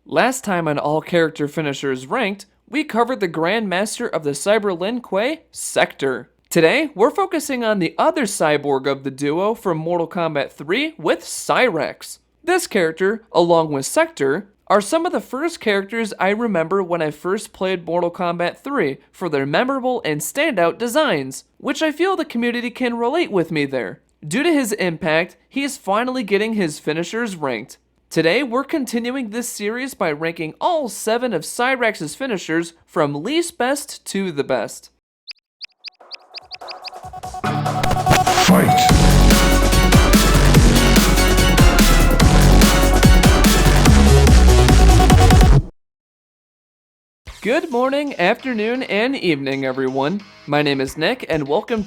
Last time on All Character Finishers Ranked, we covered the Grandmaster of the Cyber Lin Kuei, Sector. Today, we're focusing on the other cyborg of the duo from Mortal Kombat 3 with Cyrax. This character, along with Sector, are some of the first characters I remember when I first played Mortal Kombat 3 for their memorable and standout designs, which I feel the community can relate with me there. Due to his impact, he is finally getting his finishers ranked. Today, we're continuing this series by ranking all 7 of Cyrax's finishers from least best to the best. Fight! Good morning, afternoon, and evening, everyone. My name is Nick, and welcome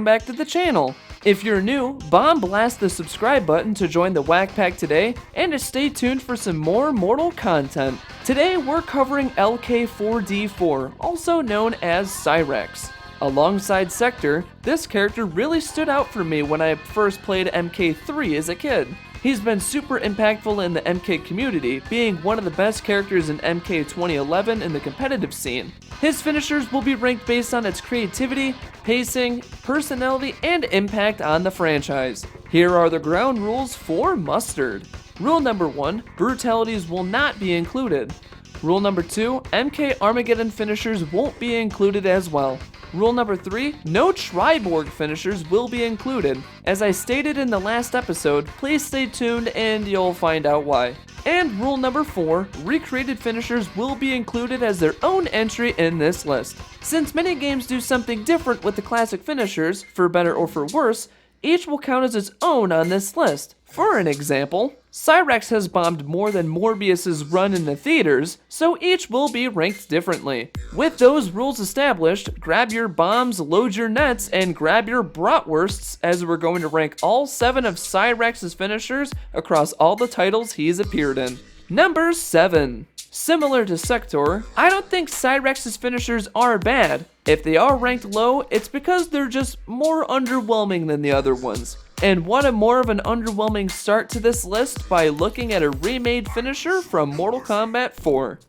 back to the channel. If you're new, bomb blast the subscribe button to join the Whack Pack today, and to stay tuned for some more Mortal content. Today, we're covering LK4D4, also known as Cyrax. Alongside Sector, this character really stood out for me when I first played MK3 as a kid. He's been super impactful in the MK community, being one of the best characters in MK 2011 in the competitive scene. His finishers will be ranked based on its creativity, pacing, personality, and impact on the franchise. Here are the ground rules for Mustard. Rule number 1, brutalities will not be included. Rule number 2, MK Armageddon finishers won't be included as well. Rule number 3, no Triborg finishers will be included. As I stated in the last episode, please stay tuned and you'll find out why. And rule number 4, recreated finishers will be included as their own entry in this list. Since many games do something different with the classic finishers, for better or for worse, each will count as its own on this list. For an example, Cyrax has bombed more than Morbius's run in the theaters, so each will be ranked differently. With those rules established, grab your bombs, load your nets, and grab your bratwursts as we're going to rank all 7 of Cyrax's finishers across all the titles he's appeared in. Number 7. Similar to Sector, I don't think Cyrax's finishers are bad. If they are ranked low, it's because they're just more underwhelming than the other ones. And what a more of an underwhelming start to this list by looking at a remade finisher from Mortal Kombat 4.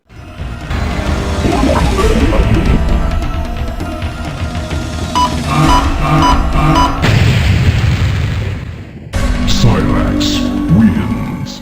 Cyrax wins.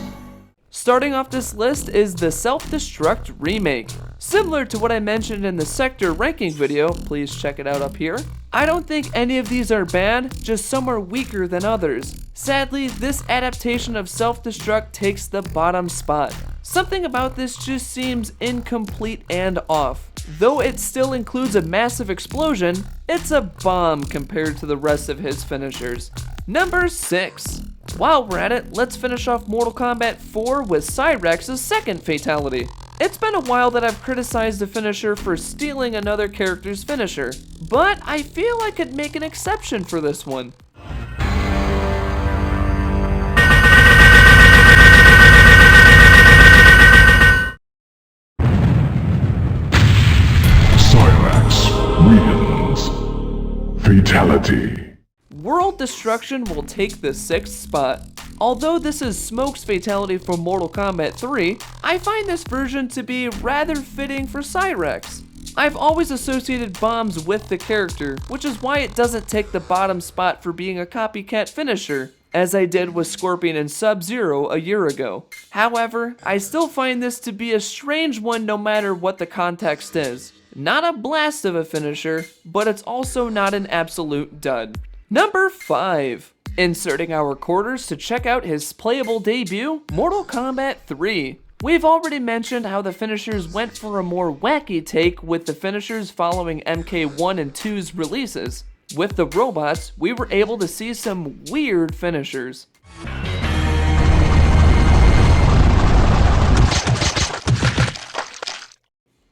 Starting off this list is the Self-destruct remake. Similar to what I mentioned in the Sector ranking video, please check it out up here. I don't think any of these are bad, just some are weaker than others. Sadly, this adaptation of Self-destruct takes the bottom spot. Something about this just seems incomplete and off. Though it still includes a massive explosion, it's a bomb compared to the rest of his finishers. Number 6. While we're at it, let's finish off Mortal Kombat 4 with Cyrax's second fatality. It's been a while that I've criticized the finisher for stealing another character's finisher, but I feel I could make an exception for this one. Cyrax wins. Fatality. World Destruction will take the 6th spot. Although this is Smoke's fatality from Mortal Kombat 3, I find this version to be rather fitting for Cyrax. I've always associated bombs with the character, which is why it doesn't take the bottom spot for being a copycat finisher, as I did with Scorpion and Sub-Zero a year ago. However, I still find this to be a strange one no matter what the context is. Not a blast of a finisher, but it's also not an absolute dud. Number 5. Inserting our quarters to check out his playable debut, Mortal Kombat 3. We've already mentioned how the finishers went for a more wacky take with the finishers following MK1 and 2's releases. With the robots, we were able to see some weird finishers.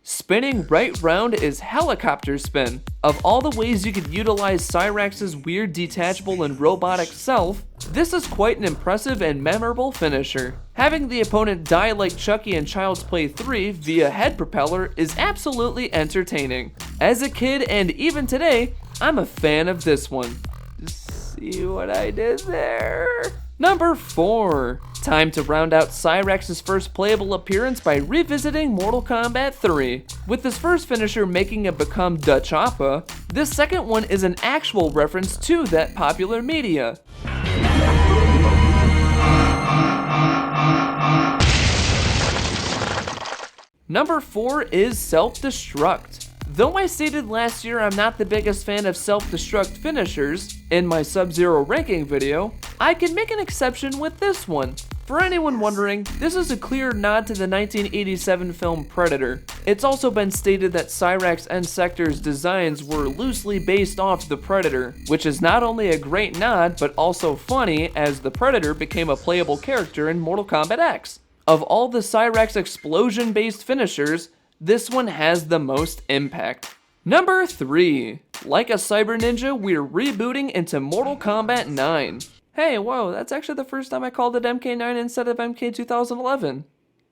Spinning right round is helicopter spin. Of all the ways you could utilize Cyrax's weird detachable and robotic self, this is quite an impressive and memorable finisher. Having the opponent die like Chucky in Child's Play 3 via head propeller is absolutely entertaining. As a kid and even today, I'm a fan of this one. See what I did there? Number 4. Time to round out Cyrax's first playable appearance by revisiting Mortal Kombat 3. With his first finisher making it become Da Choppa, this second one is an actual reference to that popular media. Number 4 is Self-destruct. Though I stated last year I'm not the biggest fan of self-destruct finishers in my Sub-Zero ranking video, I can make an exception with this one. For anyone wondering, this is a clear nod to the 1987 film Predator. It's also been stated that Cyrax and Sector's designs were loosely based off the Predator, which is not only a great nod, but also funny as the Predator became a playable character in Mortal Kombat X. Of all the Cyrax explosion-based finishers, this one has the most impact. Number 3. Like a cyber ninja, we're rebooting into Mortal Kombat 9. Hey, whoa, that's actually the first time I called it MK9 instead of MK 2011.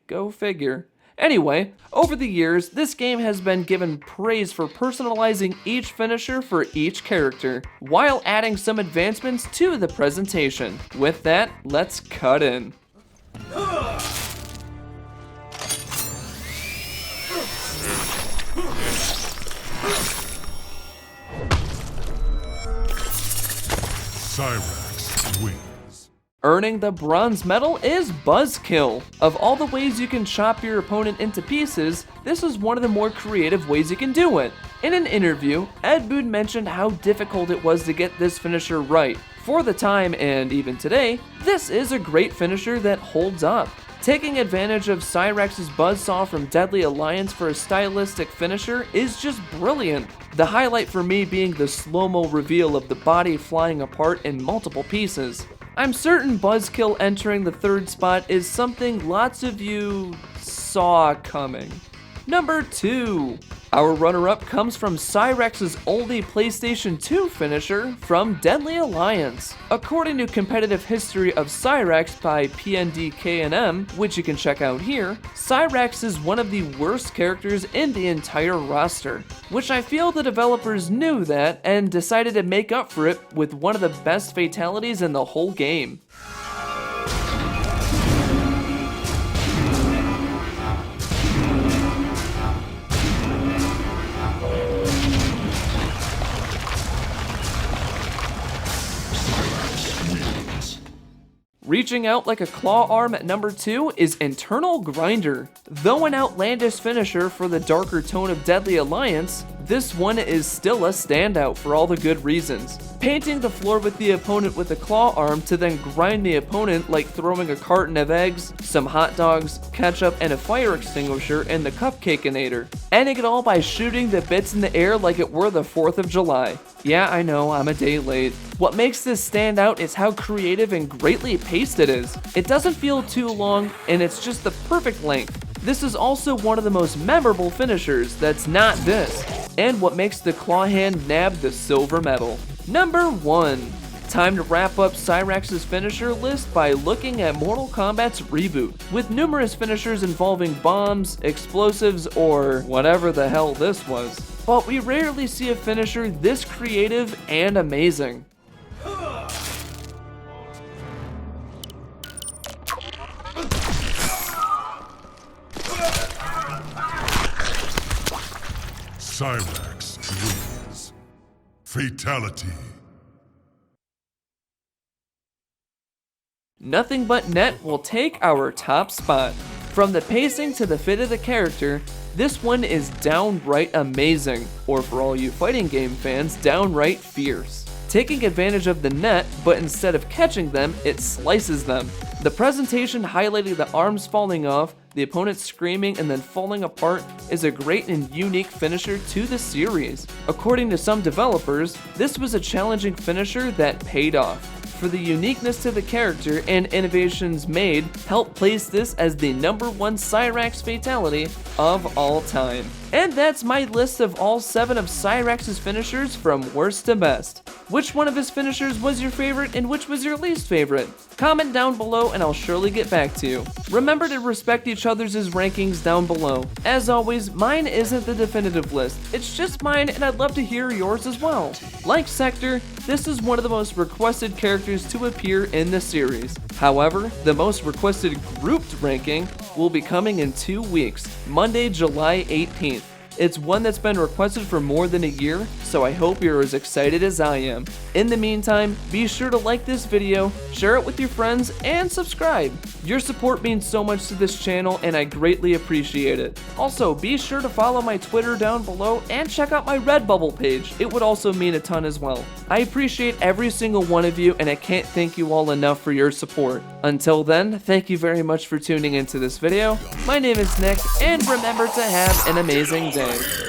Go figure. Anyway, over the years, this game has been given praise for personalizing each finisher for each character, while adding some advancements to the presentation. With that, let's cut in. Cyrax wins. Earning the bronze medal is Buzzkill. Of all the ways you can chop your opponent into pieces, this is one of the more creative ways you can do it. In an interview, Ed Boon mentioned how difficult it was to get this finisher right. For the time, and even today, this is a great finisher that holds up. Taking advantage of Cyrax's buzzsaw from Deadly Alliance for a stylistic finisher is just brilliant. The highlight for me being the slow-mo reveal of the body flying apart in multiple pieces. I'm certain Buzzkill entering the 3rd spot is something lots of you saw coming. Number 2. Our runner-up comes from Cyrax's only PlayStation 2 finisher from Deadly Alliance. According to Competitive History of Cyrax by PNDKNM, which you can check out here, Cyrax is one of the worst characters in the entire roster, which I feel the developers knew that and decided to make up for it with one of the best fatalities in the whole game. Reaching out like a claw arm at number 2 is Internal Grinder. Though an outlandish finisher for the darker tone of Deadly Alliance, this one is still a standout for all the good reasons. Painting the floor with the opponent with a claw arm to then grind the opponent like throwing a carton of eggs, some hot dogs, ketchup, and a fire extinguisher in the Cupcakeinator. Ending it all by shooting the bits in the air like it were the 4th of July. Yeah, I know, I'm a day late. What makes this stand out is how creative and greatly paced it is. It doesn't feel too long, and it's just the perfect length. This is also one of the most memorable finishers that's not this, and what makes the claw hand nab the silver medal. Number 1. Time to wrap up Cyrax's finisher list by looking at Mortal Kombat's reboot, with numerous finishers involving bombs, explosives, or whatever the hell this was. But we rarely see a finisher this creative and amazing. Cyrax wins. Fatality. Nothing But Net will take our top spot. From the pacing to the fit of the character, this one is downright amazing, or for all you fighting game fans, downright fierce. Taking advantage of the net, but instead of catching them, it slices them. The presentation highlighting the arms falling off, the opponent screaming and then falling apart is a great and unique finisher to the series. According to some developers, this was a challenging finisher that paid off. For the uniqueness to the character and innovations made, help place this as the #1 Cyrax fatality of all time. And that's my list of all 7 of Cyrax's finishers from worst to best. Which one of his finishers was your favorite and which was your least favorite? Comment down below and I'll surely get back to you. Remember to respect each other's rankings down below. As always, mine isn't the definitive list, it's just mine and I'd love to hear yours as well. Like Sector, this is one of the most requested characters to appear in the series. However, the most requested grouped ranking will be coming in 2 weeks, Monday, July 18th. It's one that's been requested for more than a year, so I hope you're as excited as I am. In the meantime, be sure to like this video, share it with your friends, and subscribe. Your support means so much to this channel and I greatly appreciate it. Also, be sure to follow my Twitter down below and check out my Redbubble page. It would also mean a ton as well. I appreciate every single one of you and I can't thank you all enough for your support. Until then, thank you very much for tuning into this video. My name is Nick, and remember to have an amazing day.